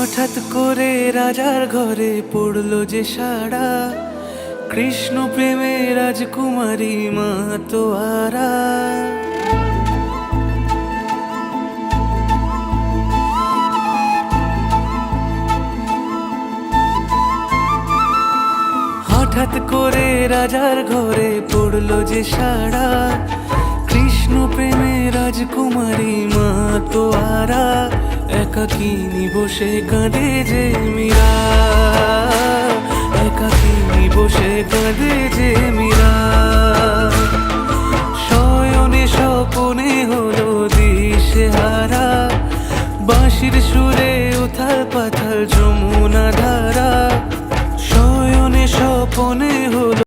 হঠাৎ করে রাজার ঘরে পড়লো যে সাড়া, কৃষ্ণ প্রেমে রাজকুমারী মাতোয়ারা। হঠাৎ করে রাজার ঘরে পড়লো যে সাড়া, কৃষ্ণ প্রেমে রাজকুমারী মাতোয়ারা। একাকিনী বসে কাঁদে যে মীরা, একাকিনী বসে কাঁদে যে মীরা। শয়নে স্বপনে হলো দিশেহারা, বাঁশির সুরে উথাল পাথাল যমুনা ধারা। শয়নে স্বপনে হলো